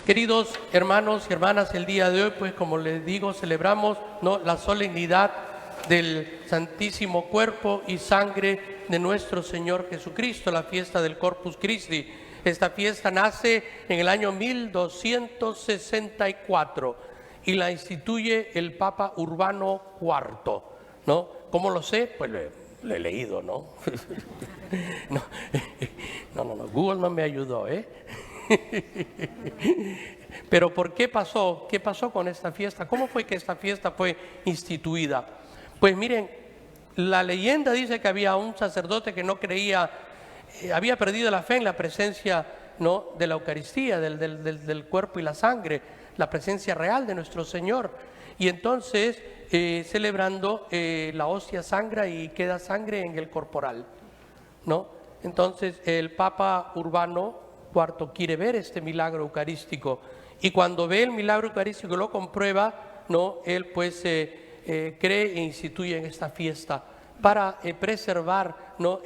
Queridos hermanos y hermanas, el día de hoy, pues como les digo, celebramos la solemnidad del Santísimo Cuerpo y Sangre de nuestro Señor Jesucristo, la fiesta del Corpus Christi. Esta fiesta nace en el año 1264 y la instituye el Papa Urbano IV, ¿no? ¿Cómo lo sé? Pues lo he leído, ¿no? No, Google no me ayudó, ¿eh? Pero ¿por qué pasó? ¿Qué pasó con esta fiesta? ¿Cómo fue que esta fiesta fue instituida? Pues miren, la leyenda dice que había un sacerdote que no creía, había perdido la fe en la presencia, ¿no?, de la Eucaristía, del cuerpo y la sangre, la presencia real de nuestro Señor. Y entonces, celebrando la hostia sangra y queda sangre en el corporal, ¿no? Entonces el Papa Urbano IV quiere ver este milagro eucarístico, y cuando ve el milagro eucarístico y lo comprueba, ¿no?, él pues cree e instituye en esta fiesta para preservar, ¿no?,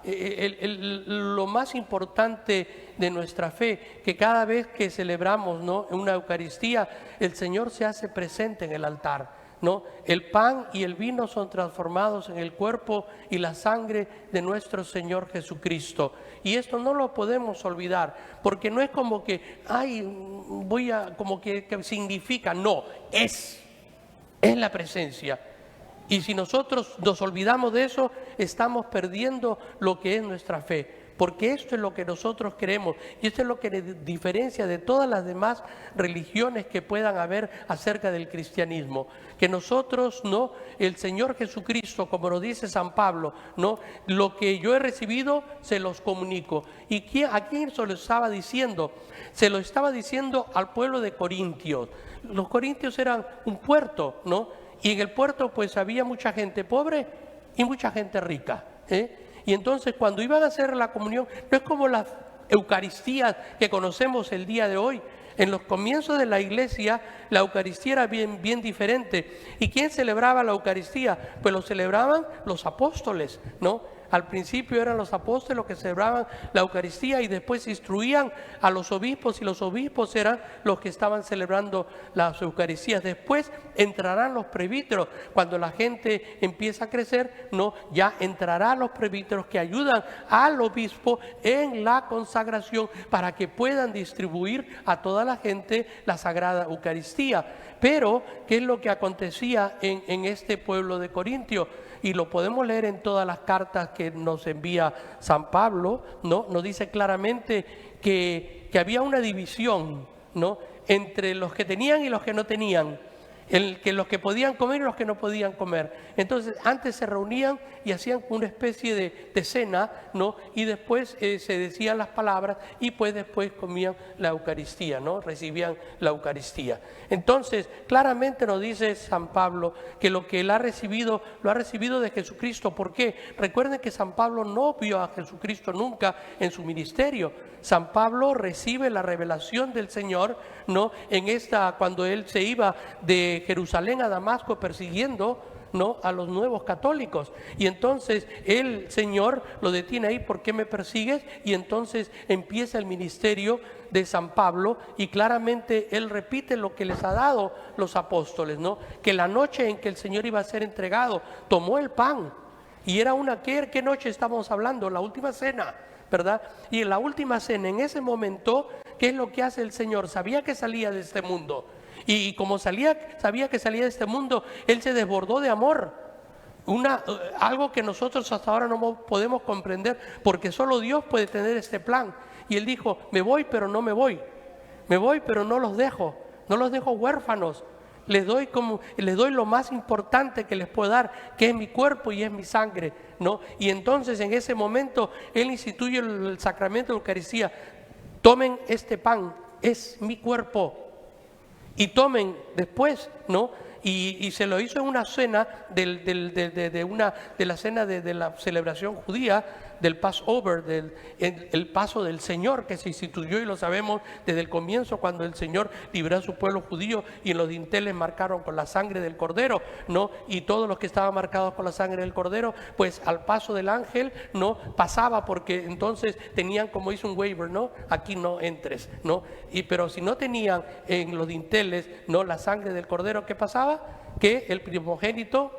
lo más importante de nuestra fe, que cada vez que celebramos, ¿no?, una Eucaristía, el Señor se hace presente en el altar, ¿no? El pan y el vino son transformados en el cuerpo y la sangre de nuestro Señor Jesucristo. Y esto no lo podemos olvidar, porque no es como que, como que significa, no, es la presencia. Y si nosotros nos olvidamos de eso, estamos perdiendo lo que es nuestra fe. Porque esto es lo que nosotros creemos y esto es lo que nos diferencia de todas las demás religiones que puedan haber acerca del cristianismo. Que nosotros, ¿no?, el Señor Jesucristo, como nos dice San Pablo, ¿no?, lo que yo he recibido se los comunico. ¿Y a quién se lo estaba diciendo? Se lo estaba diciendo al pueblo de Corintios. Los corintios eran un puerto, ¿no? Y en el puerto pues había mucha gente pobre y mucha gente rica, ¿eh? Y entonces cuando iban a hacer la comunión, no es como la Eucaristía que conocemos el día de hoy. En los comienzos de la iglesia, la Eucaristía era bien diferente. ¿Y quién celebraba la Eucaristía? Pues lo celebraban los apóstoles, ¿no? Al principio eran los apóstoles los que celebraban la Eucaristía y después instruían a los obispos, y los obispos eran los que estaban celebrando las Eucaristías. Después entrarán los presbíteros. Cuando la gente empieza a crecer, ¿no?, ya entrarán los presbíteros que ayudan al obispo en la consagración para que puedan distribuir a toda la gente la Sagrada Eucaristía. Pero, ¿qué es lo que acontecía en este pueblo de Corintio? Y lo podemos leer en todas las cartas que nos envía San Pablo, ¿no? Nos dice claramente que había una división, ¿no?, entre los que tenían y los que no tenían, los que podían comer y los que no podían comer. Entonces antes se reunían y hacían una especie de cena, ¿no?, y después se decían las palabras y pues después comían la Eucaristía, ¿no?, recibían la Eucaristía. Entonces claramente nos dice San Pablo que lo que él ha recibido, lo ha recibido de Jesucristo. ¿Por qué? Recuerden que San Pablo no vio a Jesucristo nunca en su ministerio. San Pablo recibe la revelación del Señor, ¿no?, cuando él se iba de Jerusalén a Damasco persiguiendo, ¿no?, a los nuevos católicos. Y entonces el Señor lo detiene ahí: ¿por qué me persigues? Y entonces empieza el ministerio de San Pablo, y claramente él repite lo que les ha dado los apóstoles, ¿no?, que la noche en que el Señor iba a ser entregado, tomó el pan. Y era ¿qué noche estamos hablando? La última cena, ¿verdad? Y en la última cena, en ese momento, ¿qué es lo que hace el Señor? Sabía que salía de este mundo. Y como sabía que salía de este mundo, Él se desbordó de amor. Algo que nosotros hasta ahora no podemos comprender, porque solo Dios puede tener este plan. Y Él dijo: me voy, pero no me voy. Me voy, pero no los dejo huérfanos. Les doy lo más importante que les puedo dar, que es mi cuerpo y es mi sangre, ¿no? Y entonces en ese momento Él instituye el sacramento de Eucaristía. Tomen este pan, es mi cuerpo. Y tomen después, ¿no? Y se lo hizo en una cena de la cena de la celebración judía, del Passover, el paso del Señor que se instituyó, y lo sabemos desde el comienzo, cuando el Señor libró a su pueblo judío y en los dinteles marcaron con la sangre del Cordero, ¿no? Y todos los que estaban marcados con la sangre del Cordero, pues al paso del ángel, ¿no? Pasaba, porque entonces tenían, como hizo un waiver, ¿no? Aquí no entres, ¿no? Pero si no tenían en los dinteles, ¿no?, la sangre del Cordero, ¿qué pasaba? Que el primogénito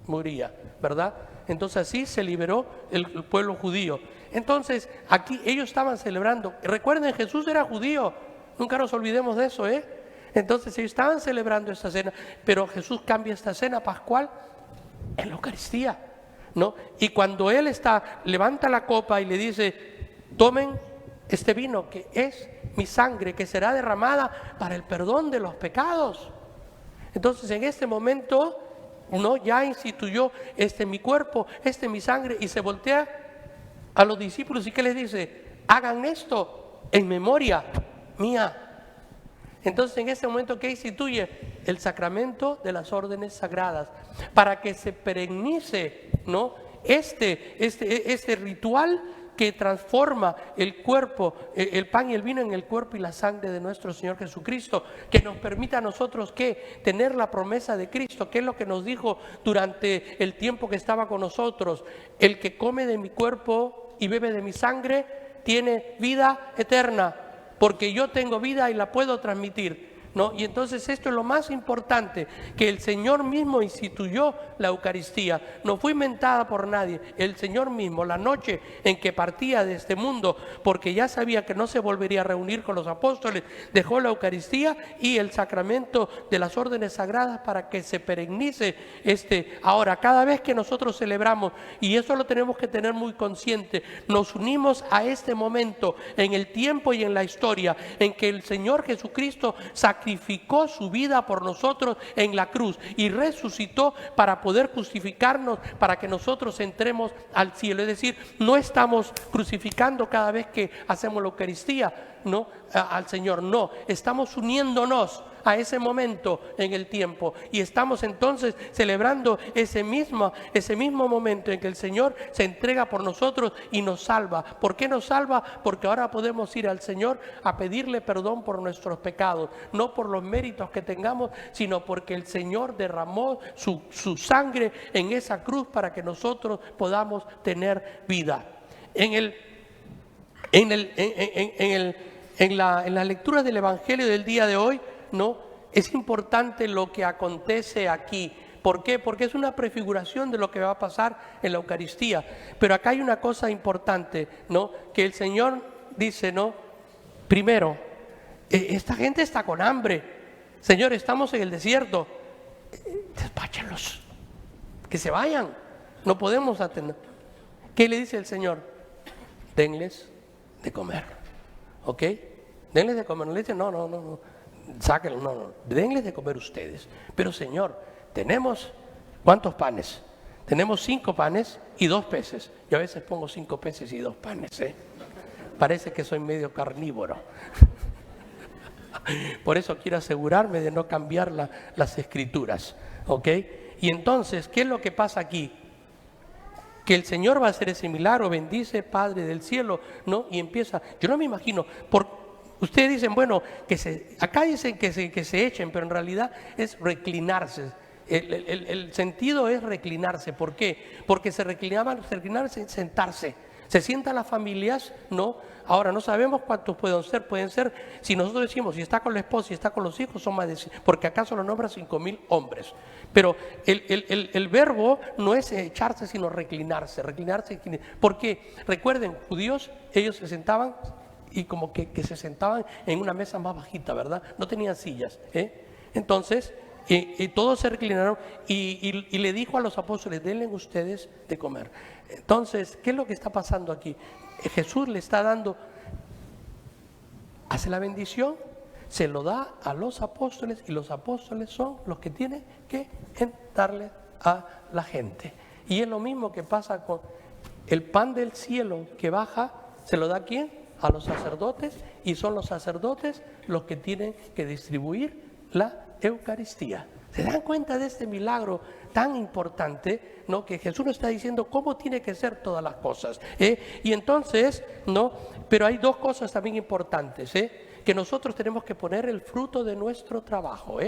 moría, ¿verdad? Entonces así se liberó el pueblo judío. Entonces aquí ellos estaban celebrando. Recuerden, Jesús era judío, nunca nos olvidemos de eso, ¿eh? Entonces ellos estaban celebrando esta cena, pero Jesús cambia esta cena pascual en la Eucaristía, ¿no? Y cuando Él levanta la copa y le dice: tomen este vino que es mi sangre, que será derramada para el perdón de los pecados. Entonces en este momento, ¿no?, ya instituyó mi cuerpo, mi sangre, y se voltea a los discípulos y ¿qué les dice? Hagan esto en memoria mía. Entonces en este momento, ¿qué instituye? El sacramento de las órdenes sagradas, para que se perenice, ¿no?, este ritual que transforma el cuerpo, el pan y el vino en el cuerpo y la sangre de nuestro Señor Jesucristo, que nos permita a nosotros ¿qué? Tener la promesa de Cristo, que es lo que nos dijo durante el tiempo que estaba con nosotros: el que come de mi cuerpo y bebe de mi sangre tiene vida eterna, porque yo tengo vida y la puedo transmitir, ¿no? Y entonces esto es lo más importante, que el Señor mismo instituyó la Eucaristía. No fue inventada por nadie. El Señor mismo, la noche en que partía de este mundo, porque ya sabía que no se volvería a reunir con los apóstoles, dejó la Eucaristía y el sacramento de las órdenes sagradas para que se perenice Ahora, cada vez que nosotros celebramos, y eso lo tenemos que tener muy consciente, nos unimos a este momento en el tiempo y en la historia en que el Señor Jesucristo sacrificó su vida por nosotros en la cruz y resucitó para poder justificarnos, para que nosotros entremos al cielo. Es decir, no estamos crucificando cada vez que hacemos la Eucaristía, ¿no?, al Señor, no, estamos uniéndonos a ese momento en el tiempo, y estamos entonces celebrando ese mismo momento en que el Señor se entrega por nosotros y nos salva. ¿Por qué nos salva? Porque ahora podemos ir al Señor a pedirle perdón por nuestros pecados, no por los méritos que tengamos, sino porque el Señor derramó su sangre en esa cruz para que nosotros podamos tener vida. En la lectura del Evangelio del día de hoy, ¿no?, es importante lo que acontece aquí. ¿Por qué? Porque es una prefiguración de lo que va a pasar en la Eucaristía. Pero acá hay una cosa importante, ¿no?, que el Señor dice, ¿no?, primero, esta gente está con hambre. Señor, estamos en el desierto. Despáchenlos, que se vayan. No podemos atender. ¿Qué le dice el Señor? Denles de comer. ¿Ok? Denles de comer. No le dice, no. Sáquenlo, no. Denles de comer ustedes. Pero Señor, tenemos ¿cuántos panes? Tenemos 5 panes y 2 peces. Yo a veces pongo 5 peces y 2 panes, ¿eh? Parece que soy medio carnívoro. Por eso quiero asegurarme de no cambiar las escrituras, ¿ok? Y entonces, ¿qué es lo que pasa aquí? Que el Señor va a hacer ese milagro, bendice, Padre del cielo, ¿no? Y empieza, yo no me imagino, ustedes dicen, bueno, acá dicen que se echen, pero en realidad es reclinarse. El sentido es reclinarse. ¿Por qué? Porque reclinarse, sentarse. Se sientan las familias, ¿no? Ahora no sabemos cuántos pueden ser, si nosotros decimos, si está con la esposa, si está con los hijos, son más de 100, porque acá solo nombra 5,000 hombres. Pero el verbo no es echarse, sino reclinarse. Porque recuerden, judíos, ellos se sentaban y como que se sentaban en una mesa más bajita, ¿verdad? No tenían sillas, ¿eh? Entonces, todos se reclinaron y le dijo a los apóstoles, denle ustedes de comer. Entonces, ¿qué es lo que está pasando aquí? Jesús le está dando, hace la bendición, se lo da a los apóstoles, y los apóstoles son los que tienen que darle a la gente. Y es lo mismo que pasa con el pan del cielo que baja, ¿se lo da a quién? A los sacerdotes, y son los sacerdotes los que tienen que distribuir la Eucaristía. ¿Se dan cuenta de este milagro tan importante, ¿no? Que Jesús nos está diciendo cómo tiene que ser todas las cosas, Y entonces, ¿no? Pero hay dos cosas también importantes, que nosotros tenemos que poner el fruto de nuestro trabajo,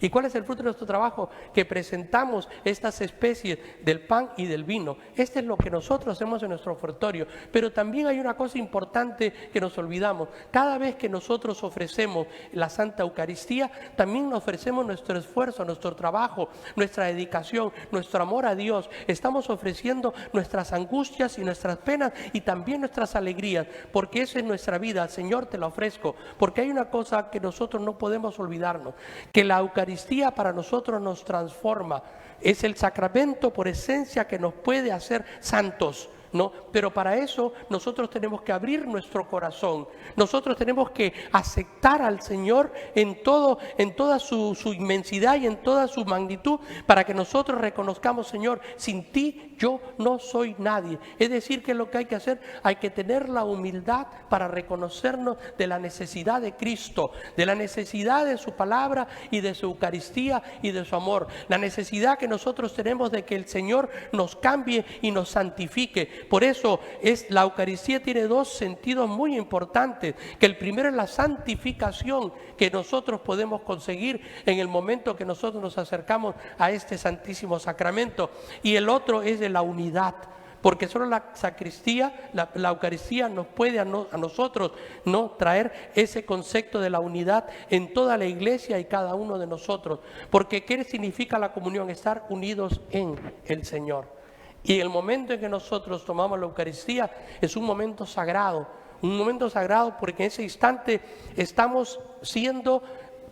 ¿Y cuál es el fruto de nuestro trabajo? Que presentamos estas especies del pan y del vino. Este es lo que nosotros hacemos en nuestro ofertorio. Pero también hay una cosa importante que nos olvidamos. Cada vez que nosotros ofrecemos la Santa Eucaristía, también nos ofrecemos nuestro esfuerzo, nuestro trabajo, nuestra dedicación, nuestro amor a Dios. Estamos ofreciendo nuestras angustias y nuestras penas y también nuestras alegrías, porque esa es nuestra vida. Señor, te la ofrezco. Porque hay una cosa que nosotros no podemos olvidarnos, que la Eucaristía para nosotros nos transforma. Es el sacramento por esencia que nos puede hacer santos, ¿no? Pero para eso nosotros tenemos que abrir nuestro corazón. Nosotros tenemos que aceptar al Señor en toda su inmensidad y en toda su magnitud, para que nosotros reconozcamos: Señor, sin ti yo no soy nadie. Es decir, que lo que hay que hacer, hay que tener la humildad para reconocernos de la necesidad de Cristo, de la necesidad de su palabra y de su Eucaristía y de su amor. La necesidad que nosotros tenemos de que el Señor nos cambie y nos santifique. Por eso la Eucaristía tiene dos sentidos muy importantes, que el primero es la santificación que nosotros podemos conseguir en el momento que nosotros nos acercamos a este Santísimo Sacramento, y el otro es de la unidad, porque solo la sacristía, la Eucaristía nos puede a nosotros, ¿no?, traer ese concepto de la unidad en toda la iglesia y cada uno de nosotros. Porque ¿qué significa la comunión? Estar unidos en el Señor. Y el momento en que nosotros tomamos la Eucaristía es un momento sagrado porque en ese instante estamos siendo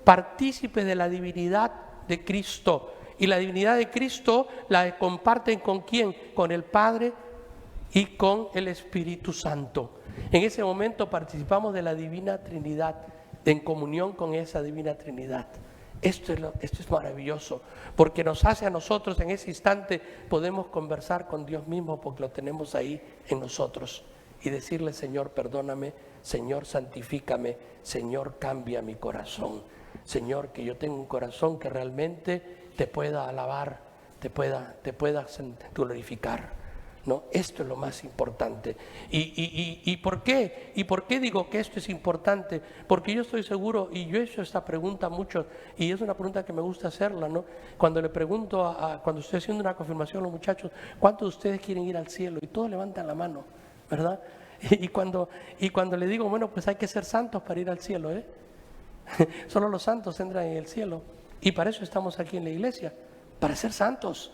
partícipes de la divinidad de Cristo. Y la divinidad de Cristo la comparten ¿con quién? Con el Padre y con el Espíritu Santo. En ese momento participamos de la Divina Trinidad, en comunión con esa Divina Trinidad. Esto es maravilloso, porque nos hace a nosotros en ese instante podemos conversar con Dios mismo, porque lo tenemos ahí en nosotros, y decirle: Señor, perdóname, Señor, santifícame, Señor, cambia mi corazón, Señor, que yo tenga un corazón que realmente te pueda alabar, te pueda glorificar, ¿no? Esto es lo más importante. ¿Y por qué? ¿Y por qué digo que esto es importante? Porque yo estoy seguro, y yo he hecho esta pregunta a muchos, y es una pregunta que me gusta hacerla, ¿no? Cuando le pregunto, cuando estoy haciendo una confirmación a los muchachos: ¿cuántos de ustedes quieren ir al cielo? Y todos levantan la mano, ¿verdad? Y cuando le digo: bueno, pues hay que ser santos para ir al cielo, Solo los santos entran en el cielo. Y para eso estamos aquí en la iglesia, para ser santos.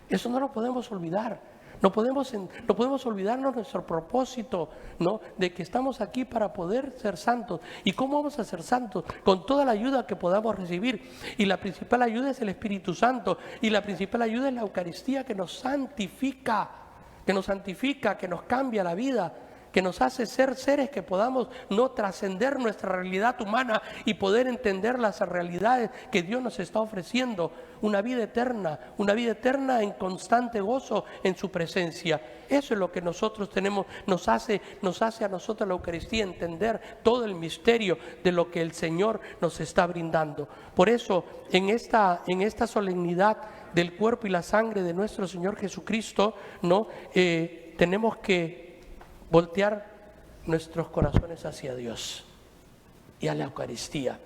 Eso no lo podemos olvidar. No podemos olvidarnos nuestro propósito, ¿no?, de que estamos aquí para poder ser santos. ¿Y cómo vamos a ser santos? Con toda la ayuda que podamos recibir. Y la principal ayuda es el Espíritu Santo. Y la principal ayuda es la Eucaristía, que nos santifica, que nos cambia la vida, que nos hace ser seres que podamos no trascender nuestra realidad humana y poder entender las realidades que Dios nos está ofreciendo. Una vida eterna en constante gozo en su presencia. Eso es lo que nosotros tenemos, nos hace a nosotros la Eucaristía entender todo el misterio de lo que el Señor nos está brindando. Por eso, en esta solemnidad del cuerpo y la sangre de nuestro Señor Jesucristo, ¿no?, tenemos que voltear nuestros corazones hacia Dios y a la Eucaristía.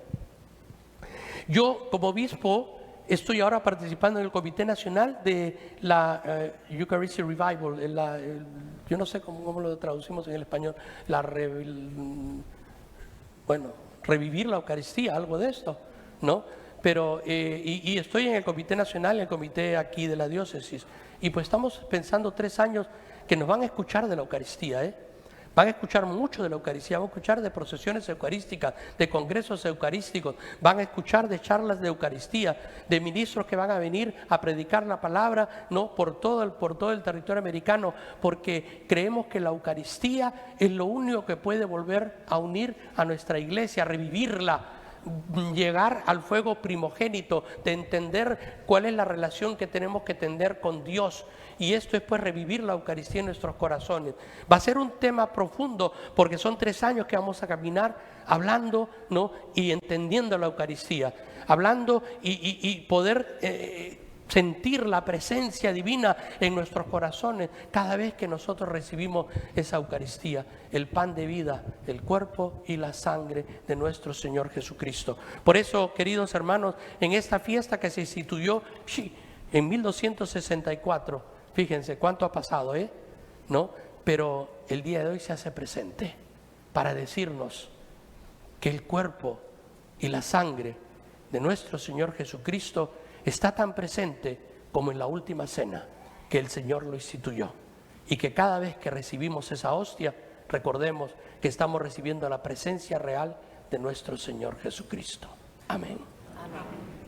Yo, como obispo, estoy ahora participando en el Comité Nacional de la Eucharistic Revival, yo no sé cómo lo traducimos en el español, revivir la Eucaristía, algo de esto, ¿no? Pero, y estoy en el Comité Nacional, en el Comité aquí de la Diócesis, y pues estamos pensando 3 años que nos van a escuchar de la Eucaristía, Van a escuchar mucho de la Eucaristía, van a escuchar de procesiones eucarísticas, de congresos eucarísticos, van a escuchar de charlas de Eucaristía, de ministros que van a venir a predicar la palabra, ¿no?, por todo el territorio americano, porque creemos que la Eucaristía es lo único que puede volver a unir a nuestra iglesia, a revivirla, llegar al fuego primogénito, de entender cuál es la relación que tenemos que tener con Dios. Y esto es pues revivir la Eucaristía en nuestros corazones. Va a ser un tema profundo porque son 3 años que vamos a caminar hablando, ¿no?, y entendiendo la Eucaristía, hablando y poder sentir la presencia divina en nuestros corazones cada vez que nosotros recibimos esa Eucaristía, el pan de vida, el cuerpo y la sangre de nuestro Señor Jesucristo. Por eso, queridos hermanos, en esta fiesta que se instituyó en 1264, fíjense cuánto ha pasado, ¿no? Pero el día de hoy se hace presente para decirnos que el cuerpo y la sangre de nuestro Señor Jesucristo está tan presente como en la última cena que el Señor lo instituyó, y que cada vez que recibimos esa hostia recordemos que estamos recibiendo la presencia real de nuestro Señor Jesucristo. Amén. Amén.